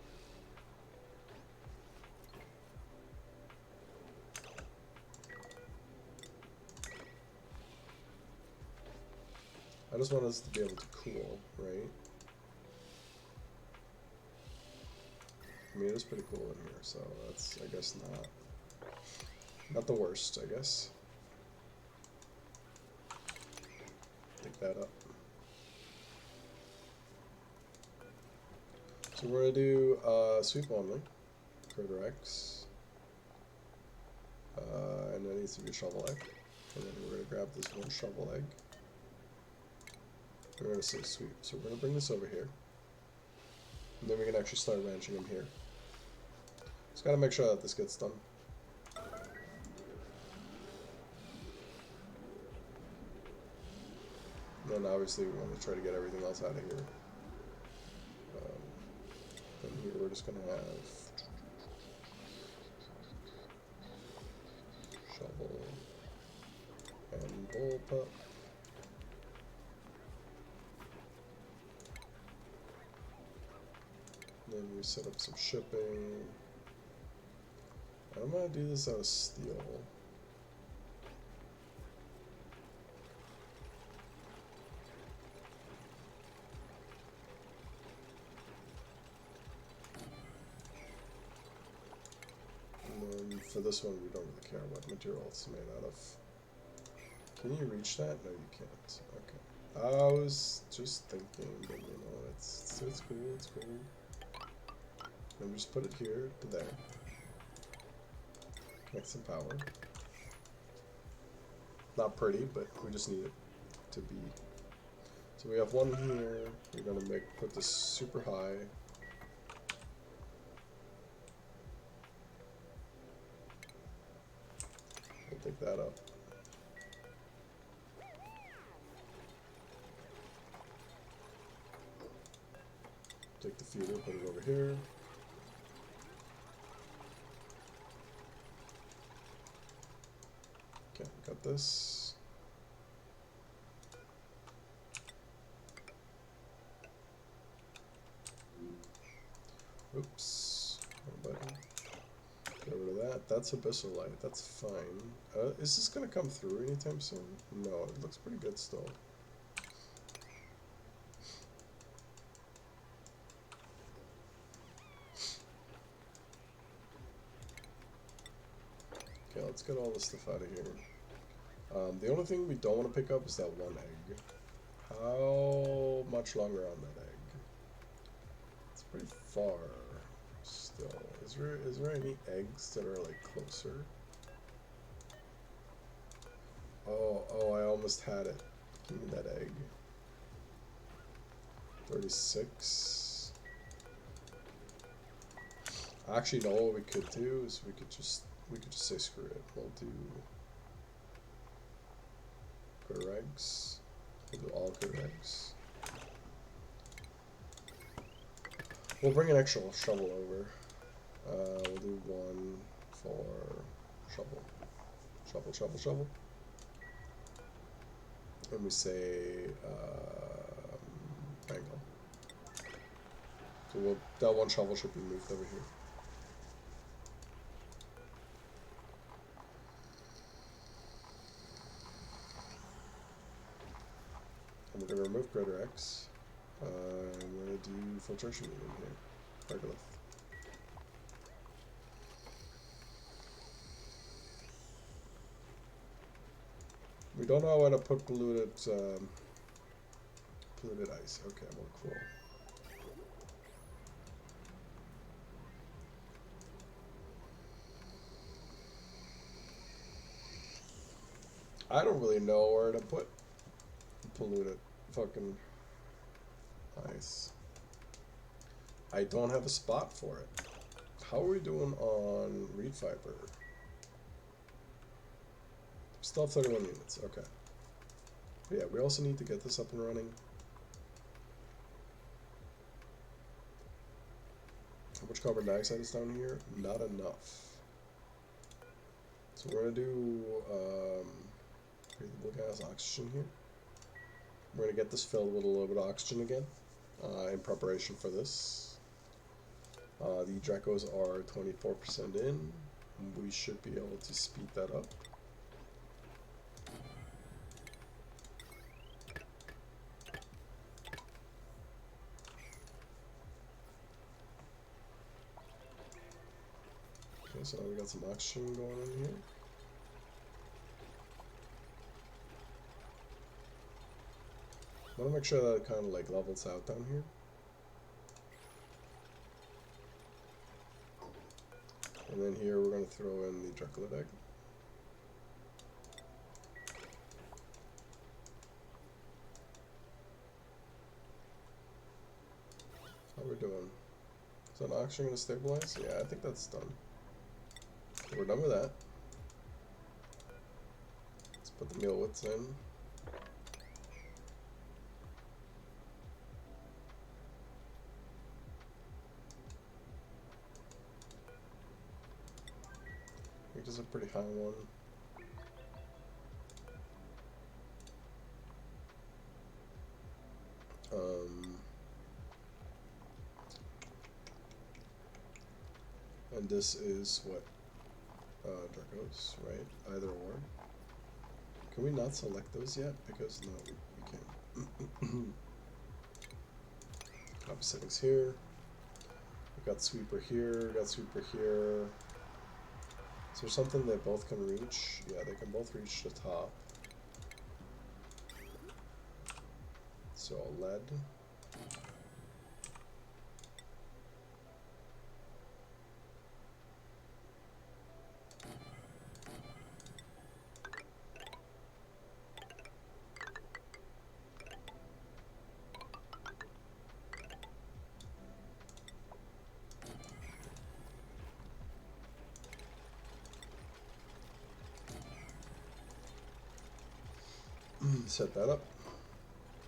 I just want us to be able to cool, right? I mean, it is pretty cool in here, so that's, I guess, not the worst, I guess. Pick that up. So we're gonna do sweep only, critter X, and that needs to be a shovel egg. And then we're gonna grab this one shovel egg. We're gonna say sweep. So we're gonna bring this over here, and then we can actually start ranching them here. Just gotta make sure that this gets done. And then obviously we want to try to get everything else out of here. And here we're just gonna have shovel and bullpup. Then we set up some shipping. I'm gonna do this out of steel. And then for this one, we don't really care what material it's made out of. Can you reach that? No, you can't. Okay. I was just thinking, but you know, it's cool, it's cool. And just put it here to there. Connect some power. Not pretty, but we just need it to be. So we have one here. We're gonna put this super high. We'll Take that up. Take the feeder, put it over here. Okay, got this. Oops. Wrong button. Get rid of that. That's abyssal light. That's fine. Is this gonna come through anytime soon? No, it looks pretty good still. Okay, let's get all this stuff out of here. The only thing we don't want to pick up is that one egg. How much longer on that egg? It's pretty far still. Is there any eggs that are like closer? Oh, I almost had it. Give me that egg. 36. Actually, no, what we could do is we could just say screw it. We'll do critter eggs. We'll do all critter eggs. We'll bring an extra shovel over. We'll do one for shovel. Shovel. And we say angle. So that one shovel should be moved over here. And we're going to remove critter X. I'm going to do filtration medium here. Regolith. We don't know how to put polluted ice. Okay, well, cool. I don't really know where to put polluted fucking ice. I don't have a spot for it. How are we doing on reed fiber? Still have 31 units, okay. But yeah, we also need to get this up and running. How much carbon dioxide is down here? Not enough. So we're gonna do breathable gas, oxygen here. We're gonna get this filled with a little bit of oxygen again, in preparation for this. The Drecos are 24% in. We should be able to speed that up. Okay, so now we got some oxygen going in here. I want to make sure that it kind of like levels out down here. And then here we're going to throw in the Drunklet egg. How are we doing? Is that oxygen going to stabilize? Yeah, I think that's done. So we're done with that. Let's put the meal widths in. Which is a pretty high one. And this is what Dracos, right? Either or. Can we not select those yet? Because no, we can't. Copy settings here. We've got sweeper here, got sweeper here. Is there something they both can reach? Yeah, they can both reach the top. So lead. Set that up.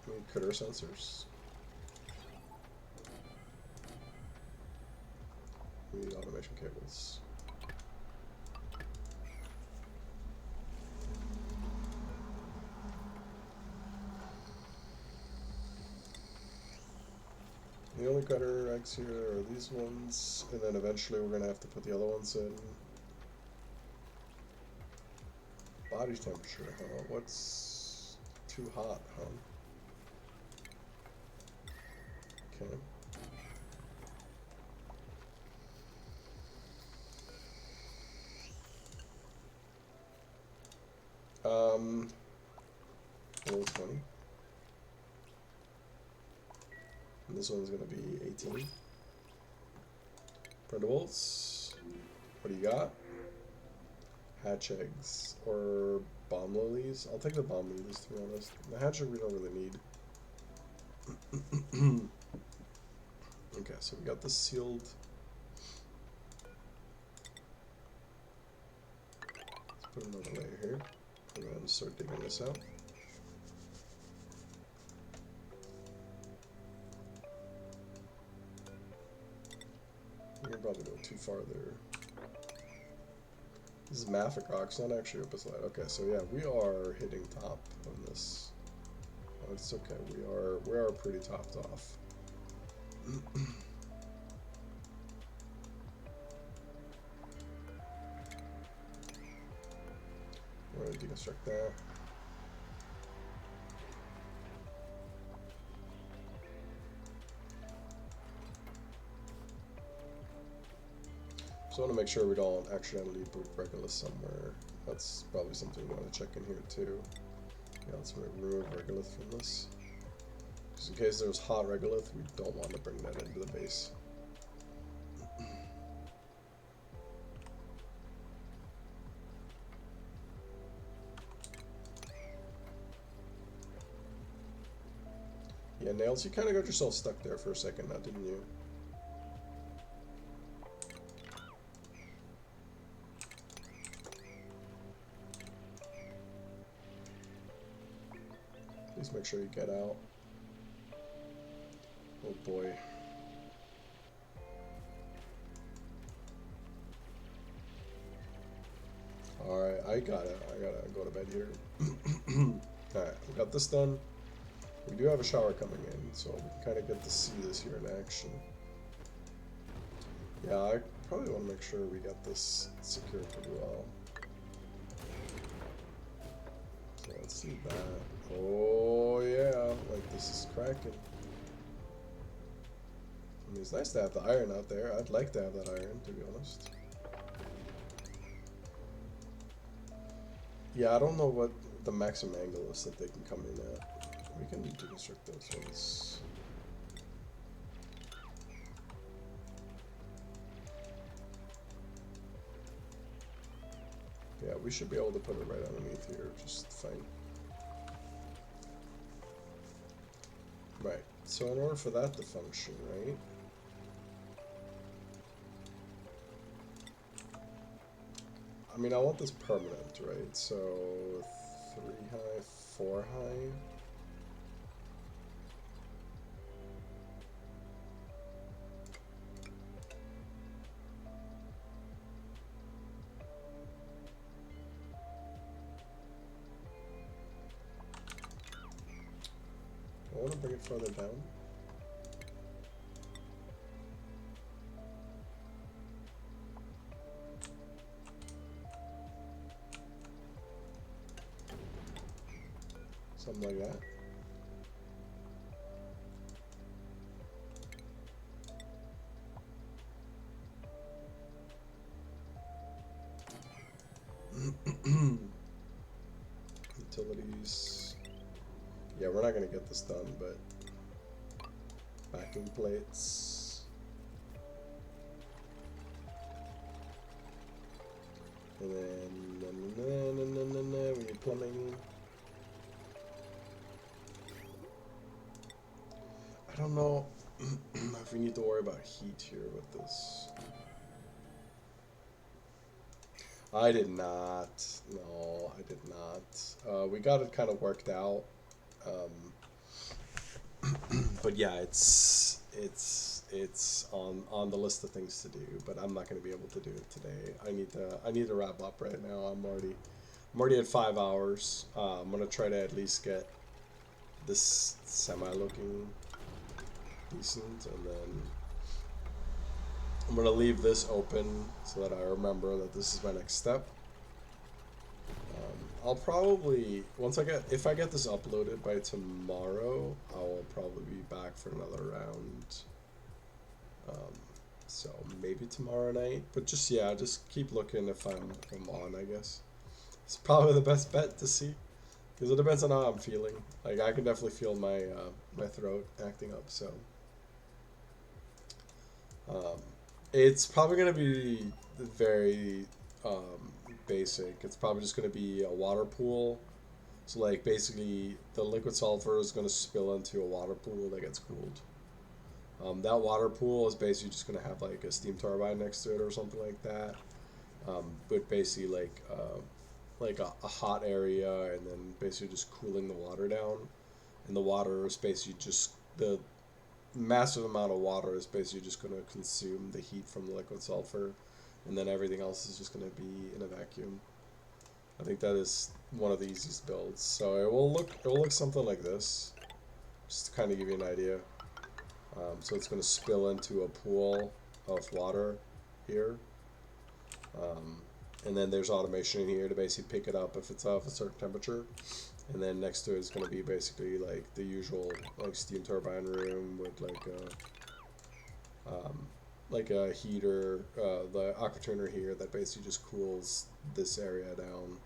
We need critter sensors. We need automation cables. The only cutter eggs here are these ones, and then eventually we're gonna have to put the other ones in. Body temperature, huh? What's too hot, huh? Okay. Level 20. And this one's gonna be 18. Printables. What do you got? Hatch eggs or bomb lilies. I'll take the bomb lilies, to be honest. The hatch egg we don't really need. Okay, so we got this sealed. Let's put another layer here, and then start digging this out. We can probably go too far there. This is Mafic Rock, it's not actually Opus Light. Okay, so yeah, we are hitting top on this. Oh, it's okay, we are pretty topped off. We're gonna deconstruct that. So I want to make sure we don't accidentally put Regulus somewhere. That's probably something we want to check in here too. Yeah, let's remove Regolith from this. Just in case there's hot Regolith, we don't want to bring that into the base. Yeah, Nails, you kind of got yourself stuck there for a second now, didn't you? Please make sure you get out. Oh boy. Alright, I gotta go to bed here. Alright, we got this done. We do have a shower coming in, so we can kind of get to see this here in action. Yeah, I probably want to make sure we got this secured pretty well. So let's see that. Oh yeah, like this is cracking. I mean, it's nice to have the iron out there. I'd like to have that iron, to be honest. Yeah, I don't know what the maximum angle is that they can come in at. We can deconstruct those ones. Yeah, we should be able to put it right underneath here, just fine. Right, so in order for that to function, right? I mean, I want this permanent, right? So 3 high, 4 high. I want to bring it further down. Something like that. Utilities. Yeah, we're not going to get this done, but backing plates. And then we need plumbing. I don't know if we need to worry about heat here with this. I did not. No, I did not. We got it kind of worked out. Um, but yeah, it's on the list of things to do. But I'm not going to be able to do it today. I need to wrap up right now. I'm already at 5 hours. I'm gonna try to at least get this semi looking decent, and then I'm gonna leave this open so that I remember that this is my next step. I'll probably if I get this uploaded by tomorrow, I will probably be back for another round. Um, so maybe tomorrow night, but just keep looking if I'm on. I guess it's probably the best bet to see because it depends on how I'm feeling. Like I can definitely feel my throat acting up. So um, it's probably gonna be very basic. It's probably just gonna be a water pool. So like basically the liquid sulfur is gonna spill into a water pool that gets cooled. That water pool is basically just gonna have like a steam turbine next to it or something like that. But basically like a hot area and then basically just cooling the water down. And the water is basically just the massive amount of water is basically just going to consume the heat from the liquid sulfur, and then everything else is just going to be in a vacuum. I think that is one of the easiest builds. So it will look something like this, just to kind of give you an idea. So it's going to spill into a pool of water here, um, and then there's automation in here to basically pick it up if it's off a certain temperature. And then next to it is going to be basically like the usual like steam turbine room with like a heater, the aqua tuner here that basically just cools this area down.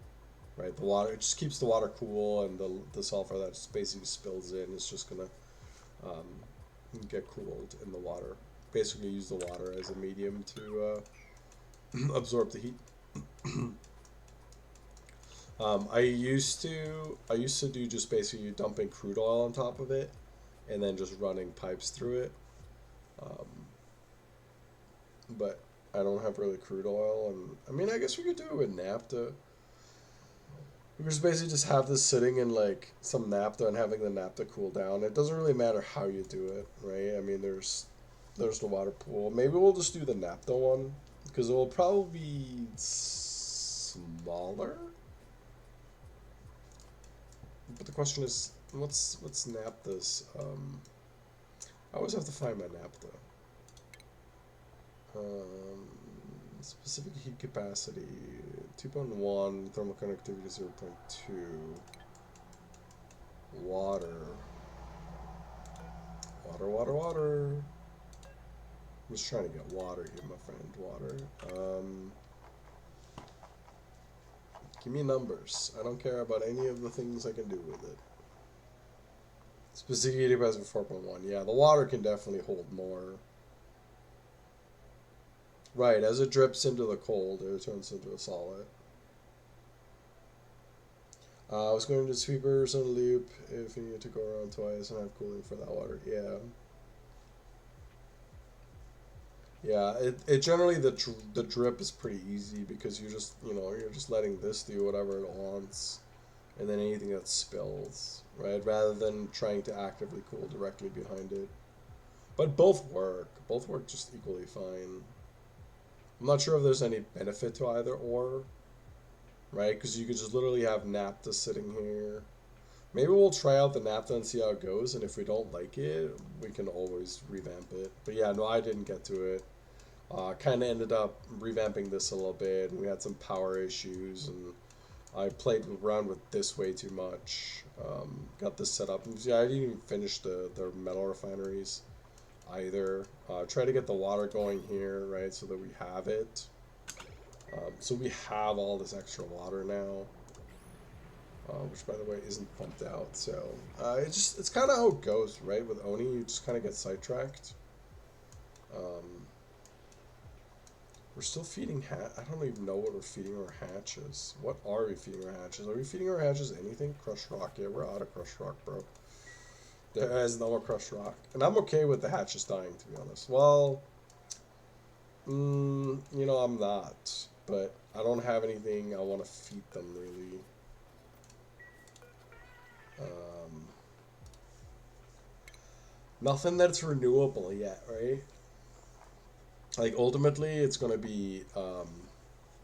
Right, the water it just keeps the water cool, and the sulfur that just basically spills in is just gonna um, get cooled in the water. Basically, use the water as a medium to absorb the heat. I used to do just basically dumping crude oil on top of it, and then just running pipes through it. Um, but I don't have really crude oil, and I mean I guess we could do it with naphtha. We could just basically just have this sitting in like some naphtha and having the naphtha cool down. It doesn't really matter how you do it, right? I mean there's the water pool. Maybe we'll just do the naphtha one because it will probably be smaller. But the question is, what's naphtha's? I always have to find my naphtha. Um, Specific heat capacity 2.1, thermal conductivity 0.2. Water, water. I'm just trying to get water here, my friend. Water. Give me numbers. I don't care about any of the things I can do with it. Specific heat capacity 4.1. Yeah, the water can definitely hold more. Right, as it drips into the cold, it turns into a solid. I was going to sweepers and loop if you need to go around twice and have cooling for that water. Yeah. Yeah, it generally the drip is pretty easy because you're just letting this do whatever it wants, and then anything that spills, right? Rather than trying to actively cool directly behind it. But both work. Both work just equally fine. I'm not sure if there's any benefit to either or, right? Because you could just literally have naphtha sitting here. Maybe we'll try out the naphtha and see how it goes, and if we don't like it, we can always revamp it. But yeah, no, I didn't get to it. Kind of ended up revamping this a little bit, and we had some power issues, and I played around with this way too much. Got this set up. Yeah, I didn't even finish the metal refineries either. Try to get the water going here, right, so that we have it. So we have all this extra water now, which by the way isn't pumped out. So it's kind of how it goes, right? With Oni, you just kind of get sidetracked. Um, we're still feeding I don't even know what we're feeding our hatches. What are we feeding our hatches? Are we feeding our hatches anything? Crushed rock. Yeah, we're out of crushed rock, bro. There is no more crushed rock. And I'm okay with the hatches dying, to be honest. Well, I'm not. But I don't have anything I want to feed them really. Nothing that's renewable yet, right? Like ultimately, it's gonna be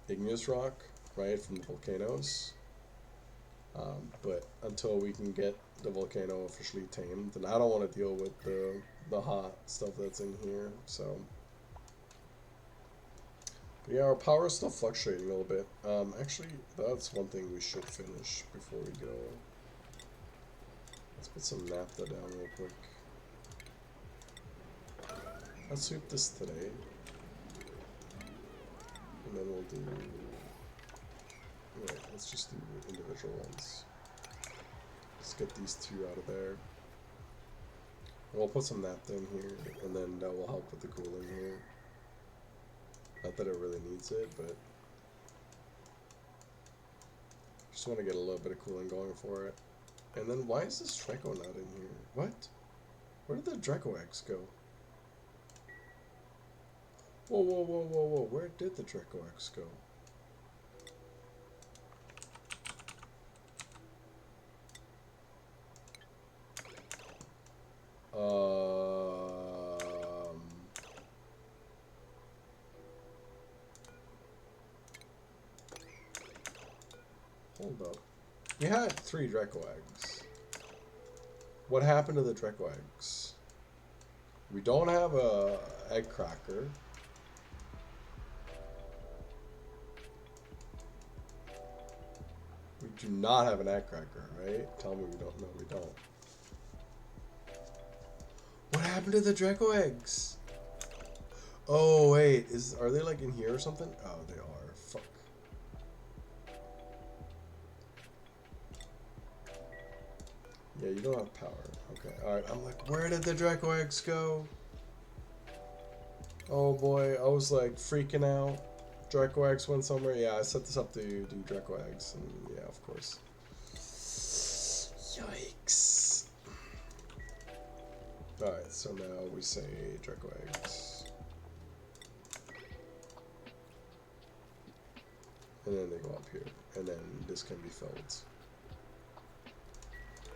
igneous rock, right, from the volcanoes. But until we can get the volcano officially tamed, and I don't want to deal with the hot stuff that's in here. So yeah, our power is still fluctuating a little bit. Actually, that's one thing we should finish before we go. Let's put some naphtha down real quick. Let's sweep this today. And then we'll do... Yeah, let's just do individual ones. Let's get these two out of there. And we'll put some naphtha in here, and then that will help with the cooling here. Not that it really needs it, but... just want to get a little bit of cooling going for it. And then why is this Draco not in here? What? Where did the Draco eggs go? Whoa, whoa, whoa, whoa, whoa. Where did the Draco eggs go? Hold up. You had 3 Draco eggs. What happened to the Draco eggs? We don't have a egg cracker. We do not have an egg cracker, right? Tell me we don't. No, we don't. What happened to the Draco eggs? Oh wait, are they like in here or something? Oh, they are. Fuck. Yeah, you don't have power. Okay, alright. I'm like, where did the Draco eggs go? Oh boy, I was like freaking out. Draco eggs went somewhere. Yeah, I set this up to do Draco eggs, and yeah, of course. Yikes. Alright, so now we say Draco eggs. And then they go up here, and then this can be filled.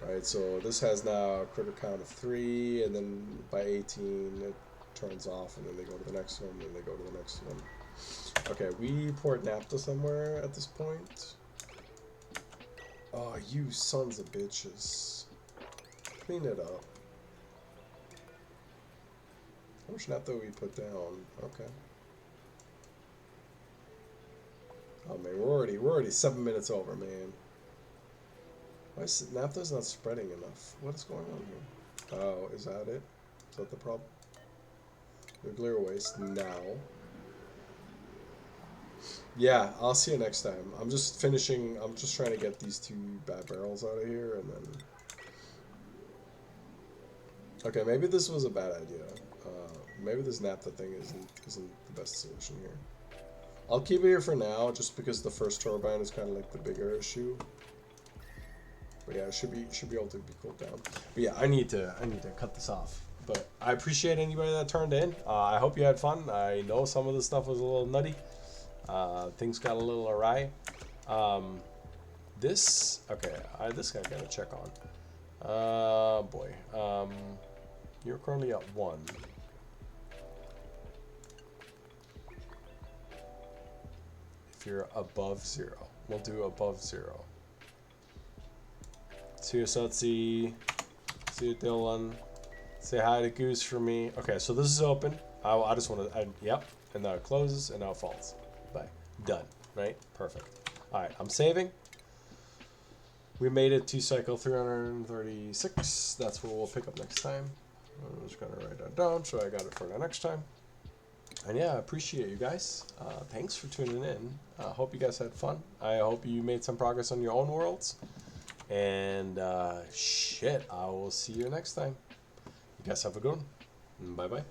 Alright, so this has now a critter count of 3, and then by 18 it turns off, and then they go to the next one, and they go to the next one. Okay, we poured naphtha somewhere at this point. Oh, you sons of bitches. Clean it up. How much naphtha we put down? Okay. Oh man, we're already 7 minutes over, man. Why is naphtha's not spreading enough? What is going on here? Oh, is that it? Is that the problem? Nuclear waste now. Yeah, I'll see you next time. I'm just finishing. I'm just trying to get these 2 bad barrels out of here, and then. Okay, maybe this was a bad idea. Maybe this naphtha thing isn't the best solution here. I'll keep it here for now, just because the first turbine is kind of like the bigger issue. But yeah, it should be able to be cooled down. But yeah, I need to cut this off. But I appreciate anybody that turned in. I hope you had fun. I know some of the stuff was a little nutty. Things got a little awry. This guy I gotta check on. Boy. You're currently at 1. If you're above 0, we'll do above 0. See you, Sutsi. See you, Dylan. Say hi to Goose for me. Okay, so this is open. I just want to, yep. And now it closes, and now it falls. Bye. Done. Right? Perfect. Alright, I'm saving. We made it to cycle 336. That's what we'll pick up next time. I'm just going to write that down so I got it for the next time. And yeah, I appreciate you guys. Thanks for tuning in. I hope you guys had fun. I hope you made some progress on your own worlds. And shit, I will see you next time. You guys have a good one. Bye-bye.